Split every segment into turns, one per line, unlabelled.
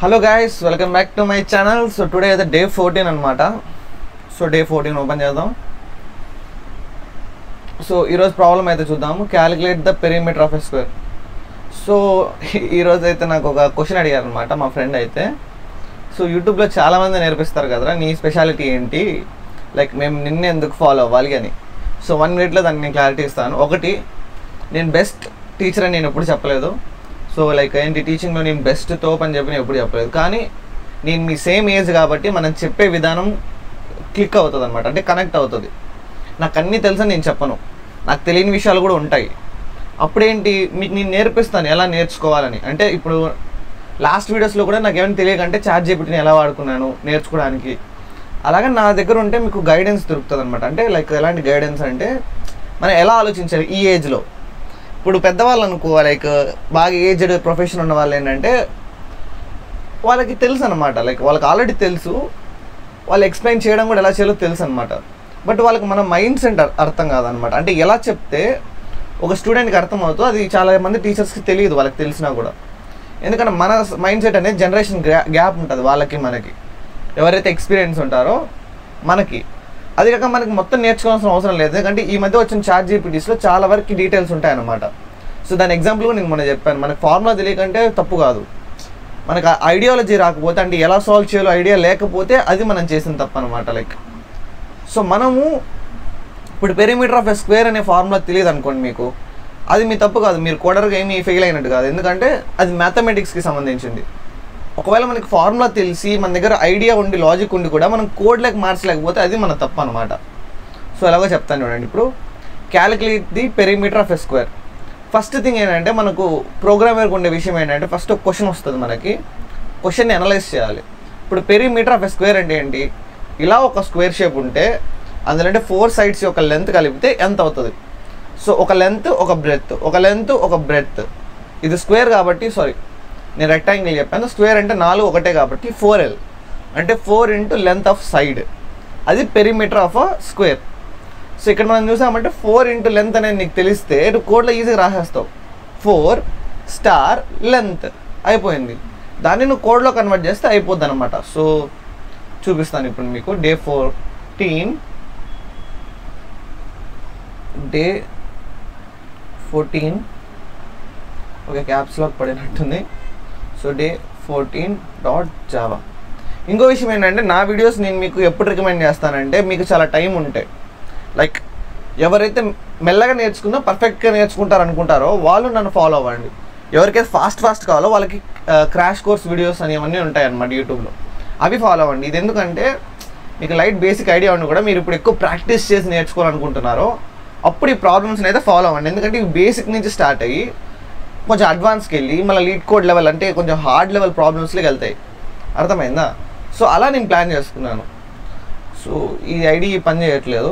Hello guys, welcome back to my channel. So today is the day 14 anamata. So day 14 open chedam. So ee roju problem aithe chuddam. Calculate the perimeter of a square. So ee roju aithe naaku oka question adigaru anamata ma friend aithe. So YouTube lo chaala mandi nerpistaru kadra nee speciality enti like mem ninne enduku follow avvali ani. So 1 minute lo danni clarity istanu. Okati నేను best teacher అని నేను ఎప్పుడు చెప్పలేదు. So like ఏంటి టీచింగ్లో నేను best తోప్ అని చెప్పి నేను ఎప్పుడు చెప్పలేదు. కానీ నేను మీ సేమ్ ఏజ్ కాబట్టి మనం చెప్పే విధానం క్లిక్ అవుతుంది అనమాట, అంటే కనెక్ట్ అవుతుంది. నాకు అన్నీ తెలుసని నేను చెప్పను, నాకు తెలియని విషయాలు కూడా ఉంటాయి. అప్పుడేంటి మీకు నేను నేర్పిస్తాను ఎలా నేర్చుకోవాలని. అంటే ఇప్పుడు లాస్ట్ వీడియోస్లో కూడా నాకు ఏమైనా తెలియకంటే ChatGPTని ఎలా వాడుకున్నాను నేర్చుకోవడానికి, అలాగే నా దగ్గర ఉంటే మీకు గైడెన్స్ దొరుకుతుంది అనమాట. అంటే లైక్ ఎలాంటి గైడెన్స్ అంటే మనం ఎలా ఆలోచించాలి ఈ ఏజ్లో. ఇప్పుడు పెద్దవాళ్ళు అనుకో, లైక్ బాగా ఏజ్డ్ ప్రొఫెషన్ ఉన్న వాళ్ళు ఏంటంటే వాళ్ళకి తెలుసు అనమాట, లైక్ వాళ్ళకి ఆల్రెడీ తెలుసు, వాళ్ళు ఎక్స్ప్లెయిన్ చేయడం కూడా ఎలా చేయాలో తెలుసు అనమాట. బట్ వాళ్ళకి మన మైండ్ సెట్ అర్థం కాదనమాట. అంటే ఎలా చెప్తే ఒక స్టూడెంట్కి అర్థం అవుతుందో అది చాలా మంది టీచర్స్కి తెలియదు, వాళ్ళకి తెలిసినా కూడా. ఎందుకంటే మన మైండ్ సెట్ అనేది జనరేషన్ గ్యాప్ ఉంటుంది వాళ్ళకి మనకి, ఎవరైతే ఎక్స్పీరియన్స్ ఉంటారో మనకి. అది కాక మనకి మొత్తం నేర్చుకోవాల్సిన అవసరం లేదు, ఎందుకంటే ఈ మధ్య వచ్చిన ChatGPTలో చాలా వరకు డీటెయిల్స్ ఉంటాయన్నమాట. సో దాని ఎగ్జాంపుల్ కూడా నేను మొన్న చెప్పాను, మనకు ఫార్ములా తెలియకంటే తప్పు కాదు, మనకు ఐడియాలజీ రాకపోతే అంటే ఎలా సాల్వ్ చేయాలో ఐడియా లేకపోతే అది మనం చేసిన తప్పు అనమాట. లైక్ సో మనము ఇప్పుడు పెరిమీటర్ ఆఫ్ ఎ స్క్వేర్ అనే ఫార్ములా తెలియదు అనుకోండి మీకు, అది మీ తప్పు కాదు, మీరు కోడర్గా ఏమీ ఫెయిల్ అయినట్టు కాదు, ఎందుకంటే అది మ్యాథమెటిక్స్కి సంబంధించింది. ఒకవేళ మనకి ఫార్ములా తెలిసి మన దగ్గర ఐడియా ఉండి లాజిక్ ఉండి కూడా మనం కోడ్లోకి మార్చలేకపోతే అది మన తప్పు అనమాట. సో ఎలాగో చెప్తాను చూడండి. ఇప్పుడు calculate the perimeter of a square. First thing ఏంటంటే మనకు ప్రోగ్రామర్కి ఉండే విషయం ఏంటంటే ఫస్ట్ ఒక క్వశ్చన్ వస్తుంది మనకి, క్వశ్చన్ని అనలైజ్ చేయాలి. ఇప్పుడు పెరిమీటర్ ఆఫ్ ఎ స్క్వేర్ అంటే ఏంటి, ఇలా ఒక స్క్వేర్ షేప్ ఉంటే అందులో అంటే 4 sides యొక్క లెంత్ కలిపితే ఎంత అవుతుంది. సో ఒక లెంత్ ఒక బ్రెత్, ఒక లెంత్ ఒక బ్రెత్. ఇది స్క్వేర్ కాబట్టి నేను రెక్టాంగిల్ చెప్పాను, స్క్వేర్ అంటే 4 ఒకటే కాబట్టి 4L అంటే 4 into లెంత్ ఆఫ్ సైడ్, అది perimeter of a square. So ఇక్కడ మనం చూసామంటే 4 into లెంత్ అనేది నీకు తెలిస్తే నువ్వు కోడ్లో ఈజీగా రాసేస్తావు, 4 స్టార్ లెంత్ అయిపోయింది. దాన్ని నువ్వు కోడ్లో కన్వర్ట్ చేస్తే అయిపోద్ది అనమాట. సో చూపిస్తాను ఇప్పుడు మీకు. డే 14 ఓకే, క్యాప్స్ లాక్ పడినట్టుంది. So day 14.java. ఇంకో విషయం ఏంటంటే నా వీడియోస్ నేను మీకు ఎప్పుడు రికమెండ్ చేస్తానంటే మీకు చాలా టైం ఉంటే, లైక్ ఎవరైతే మెల్లగా నేర్చుకున్నా పర్ఫెక్ట్గా నేర్చుకుంటారు అనుకుంటారో వాళ్ళు నన్ను ఫాలో అవ్వండి. ఎవరికైతే ఫాస్ట్ కావాలో వాళ్ళకి క్రాష్ కోర్స్ వీడియోస్ అని అవన్నీ ఉంటాయి అన్నమాట యూట్యూబ్లో, అవి ఫాలో అవ్వండి. ఇది ఎందుకంటే మీకు లైట్ బేసిక్ ఐడియా ఉండి కూడా మీరు ఇప్పుడు ఎక్కువ ప్రాక్టీస్ చేసి నేర్చుకోవాలనుకుంటున్నారో అప్పుడు ఈ ప్రాబ్లమ్స్ని అయితే ఫాలో అవ్వండి. ఎందుకంటే ఇవి బేసిక్ నుంచి స్టార్ట్ అయ్యి కొంచెం అడ్వాన్స్కి వెళ్ళి మళ్ళీ లీడ్ కోడ్ లెవెల్ అంటే కొంచెం హార్డ్ లెవెల్ ప్రాబ్లమ్స్లోకి వెళ్తాయి, అర్థమైందా? సో అలా నేను ప్లాన్ చేసుకున్నాను. సో ఈ ఐడి పని చేయట్లేదు,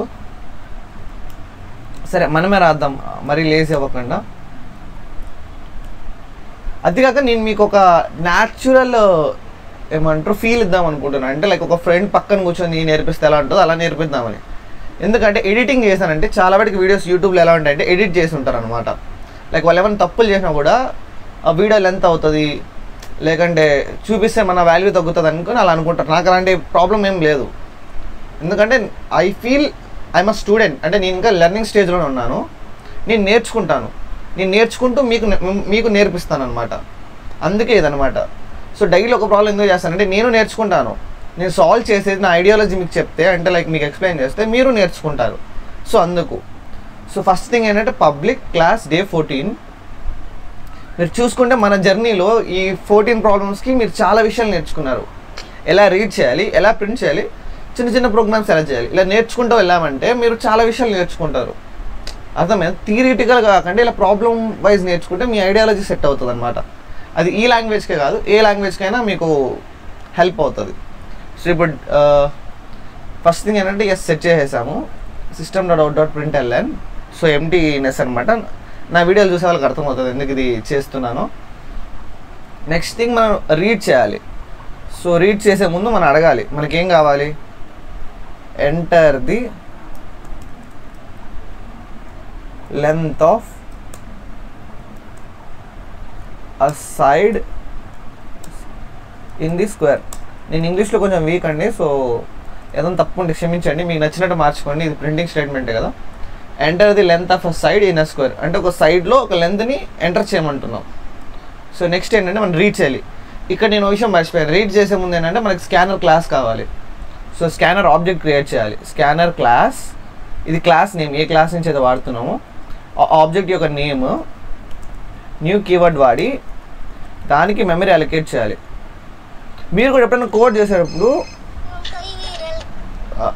సరే మనమే రాద్దాం, మరీ లేజీ అవ్వకుండా. అదికాక నేను మీకు ఒక న్యాచురల్ ఏమంటారు ఫీల్ ఇద్దాం అనుకుంటున్నాను. అంటే లైక్ ఒక ఫ్రెండ్ పక్కన కూర్చొని నేర్పిస్తే ఎలా ఉంటుందో అలా నేర్పిద్దామని. ఎందుకంటే ఎడిటింగ్ చేశానంటే చాలా వాటికి వీడియోస్ యూట్యూబ్లో ఎలా ఉంటాయంటే ఎడిట్ చేసి ఉంటారు అనమాట. లైక్ వాళ్ళు ఏమైనా తప్పులు చేసినా కూడా ఆ వీడియో లెంత్ అవుతుంది, లేకంటే చూపిస్తే మన వాల్యూ తగ్గుతుంది అనుకుని అలా అనుకుంటారు. నాకు అలాంటి ప్రాబ్లం ఏం లేదు, ఎందుకంటే I feel I'm a student. అంటే నేను ఇంకా లెర్నింగ్ స్టేజ్లోనే ఉన్నాను, నేను నేర్చుకుంటాను, నేను నేర్చుకుంటూ మీకు నేర్పిస్తాను అనమాట. అందుకే ఇదనమాట. సో డైలీ ఒక ప్రాబ్లం ఎందుకు చేస్తానంటే నేను నేర్చుకుంటాను, నేను సాల్వ్ చేసేది నా ఐడియాలజీ మీకు చెప్తే అంటే లైక్ మీకు ఎక్స్ప్లెయిన్ చేస్తే మీరు నేర్చుకుంటారు. సో అందుకు. సో ఫస్ట్ థింగ్ ఏంటంటే పబ్లిక్ క్లాస్ డే 14. మీరు చూసుకుంటే మన జర్నీలో ఈ 14 ప్రాబ్లమ్స్కి మీరు చాలా విషయాలు నేర్చుకున్నారు. ఎలా రీడ్ చేయాలి, ఎలా ప్రింట్ చేయాలి, చిన్న చిన్న ప్రోగ్రామ్స్ ఎలా చేయాలి, ఇలా నేర్చుకుంటూ వెళ్ళామంటే మీరు చాలా విషయాలు నేర్చుకుంటారు. అర్థమైంది? థియరిటికల్ కాకుండా ఇలా ప్రాబ్లం వైజ్ నేర్చుకుంటే మీ ఐడియాలజీ సెట్ అవుతుంది అనమాట. అది ఈ లాంగ్వేజ్కే కాదు ఏ లాంగ్వేజ్కైనా మీకు హెల్ప్ అవుతుంది. సో ఇప్పుడు ఫస్ట్ థింగ్ ఏంటంటే సెట్ చేసేసాము system.out.println. సో ఎంటీనెస్ అనమాట. నా వీడియోలు చూసే వాళ్ళకి అర్థమవుతుంది ఎందుకు ఇది చేస్తున్నాను. నెక్స్ట్ థింగ్ మనం రీడ్ చేయాలి. సో రీడ్ చేసే ముందు మనం అడగాలి మనకేం కావాలి. Enter the length of a side in the square. నేను ఇంగ్లీష్లో కొంచెం వీక్ అండి, సో ఏదైనా తప్పు ఉంటే క్షమించండి, మీకు నచ్చినట్టు మార్చుకోండి. ఇది ప్రింటింగ్ స్టేట్మెంటే కదా. Enter the length of a side in a square, అంటే ఒక సైడ్లో ఒక లెంత్ని ఎంటర్ చేయమంటున్నాం. సో నెక్స్ట్ ఏంటంటే మనం రీడ్ చేయాలి. ఇక్కడ నేను ఒక విషయం మర్చిపోయాను, రీడ్ చేసే ముందు ఏంటంటే మనకి స్కానర్ క్లాస్ కావాలి. సో స్కానర్ ఆబ్జెక్ట్ క్రియేట్ చేయాలి. స్కానర్ క్లాస్, ఇది క్లాస్ నేమ్, ఏ క్లాస్ నుంచి అయితే వాడుతున్నామో ఆబ్జెక్ట్ యొక్క నేమ్ న్యూ కీవర్డ్ వాడి దానికి మెమరీ అలొకేట్ చేయాలి. మీరు కూడా ఎప్పుడైనా కోడ్ చేసేటప్పుడు,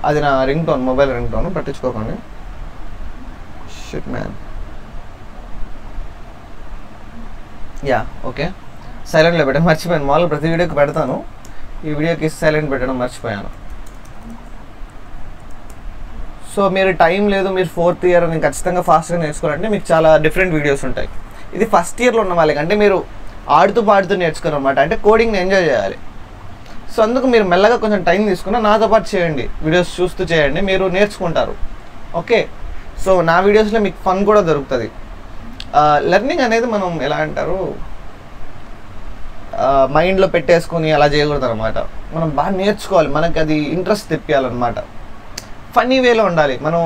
అది నా ring tone, mobile ring tone, పట్టించుకోకండి. Shit man. యా ఓకే, సైలెంట్లో పెట్టాను, మర్చిపోయాను. మామూలుగా ప్రతి వీడియోకి పెడతాను, ఈ వీడియోకి సైలెంట్ పెట్టడం మర్చిపోయాను. సో మీరు టైం లేదు, మీరు 4th ఇయర్ నేను ఖచ్చితంగా ఫాస్ట్గా నేర్చుకోవాలంటే మీకు చాలా డిఫరెంట్ వీడియోస్ ఉంటాయి. ఇది ఫస్ట్ ఇయర్లో ఉన్న వాళ్ళకి, అంటే మీరు ఆడుతూ పాడుతూ నేర్చుకోరు అనమాట, అంటే కోడింగ్ని ఎంజాయ్ చేయాలి. సో అందుకు మీరు మెల్లగా కొంచెం టైం తీసుకున్న నాతో పాటు చేయండి, వీడియోస్ చూస్తూ చేయండి, మీరు నేర్చుకుంటారు. ఓకే, సో నా వీడియోస్లో మీకు ఫన్ కూడా దొరుకుతుంది. లెర్నింగ్ అనేది మనం ఎలా అంటారు, మైండ్లో పెట్టేసుకొని అలా చేయకూడదు అనమాట. మనం బాగా నేర్చుకోవాలి, మనకి అది ఇంట్రెస్ట్ తెప్పియాలన్నమాట. ఫన్నీ వేలో ఉండాలి. మనం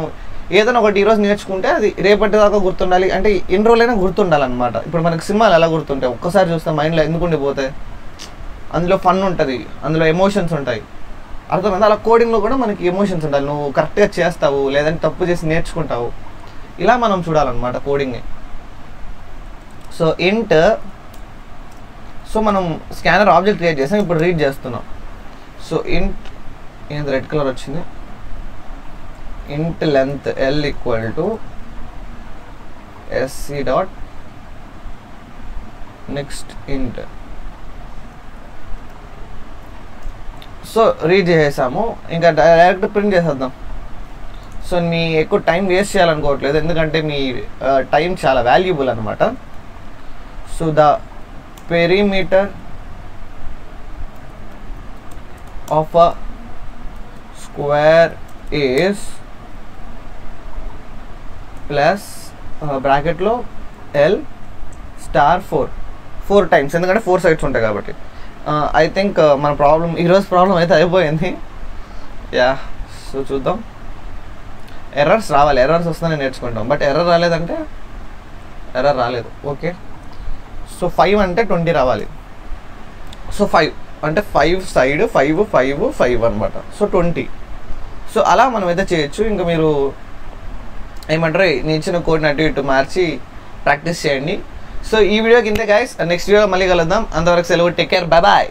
ఏదైనా ఒకటి ఈరోజు నేర్చుకుంటే అది రేపటి దాకా గుర్తుండాలి, అంటే ఎన్ని రోజులైనా గుర్తుండాలన్నమాట. ఇప్పుడు మనకి సినిమాలు ఎలా గుర్తుంటాయి, ఒక్కసారి చూస్తే మైండ్లో ఎందుకు ఉండిపోతాయి, అందులో ఫన్ ఉంటుంది, అందులో ఎమోషన్స్ ఉంటాయి, అర్థమైంది. అలా కోడింగ్లో కూడా మనకి ఎమోషన్స్ ఉండాలి. నువ్వు కరెక్ట్గా చేస్తావు, లేదంటే తప్పు చేసి నేర్చుకుంటావు, ఇలా మనం చూడాలన్నమాట కోడింగ్ని. సో ఇంట్, సో మనం స్కానర్ ఆబ్జెక్ట్ క్రియేట్ చేసాం, ఇప్పుడు రీడ్ చేస్తున్నాం. సో ఇంట్, ఏంది రెడ్ కలర్ వచ్చింది, int length l equal to sc dot next int. So read చేసేసాము, ఇంకా డైరెక్ట్ ప్రింట్ చేసేద్దాం. సో మీ ఎక్కువ టైం వేస్ట్ చేయాలనుకోవట్లేదు, ఎందుకంటే మీ టైం చాలా వాల్యుబుల్ అనమాట. So the perimeter of a square is plus బ్రాకెట్లో L స్టార్ 4 టైమ్స్, ఎందుకంటే 4 సైడ్స్ ఉంటాయి కాబట్టి. ఐ థింక్ మన ప్రాబ్లం, ఈరోజు ప్రాబ్లం అయితే అయిపోయింది. యా, సో చూద్దాం. ఎర్రర్స్ రావాలి, ఎర్రర్స్ వస్తేనే నేర్చుకుంటాం, బట్ ఎర్రర్ రాలేదంటే ఎర్రర్ రాలేదు. ఓకే, సో 5 అంటే 20 రావాలి. సో 5 అంటే 5 సైడ్ 5 అనమాట. సో 20. సో అలా మనం అయితే చేయొచ్చు. ఇంకా మీరు ఏమంటారు, నేను ఇచ్చిన కోడ్ని అటు ఇటు మార్చి ప్రాక్టీస్ చేయండి. సో ఈ వీడియోకి ఇంతే గైస్, నెక్స్ట్ వీడియో మళ్ళీ కలుద్దాం. అంతవరకు సెలవు, టేక్ కేర్, బై బాయ్.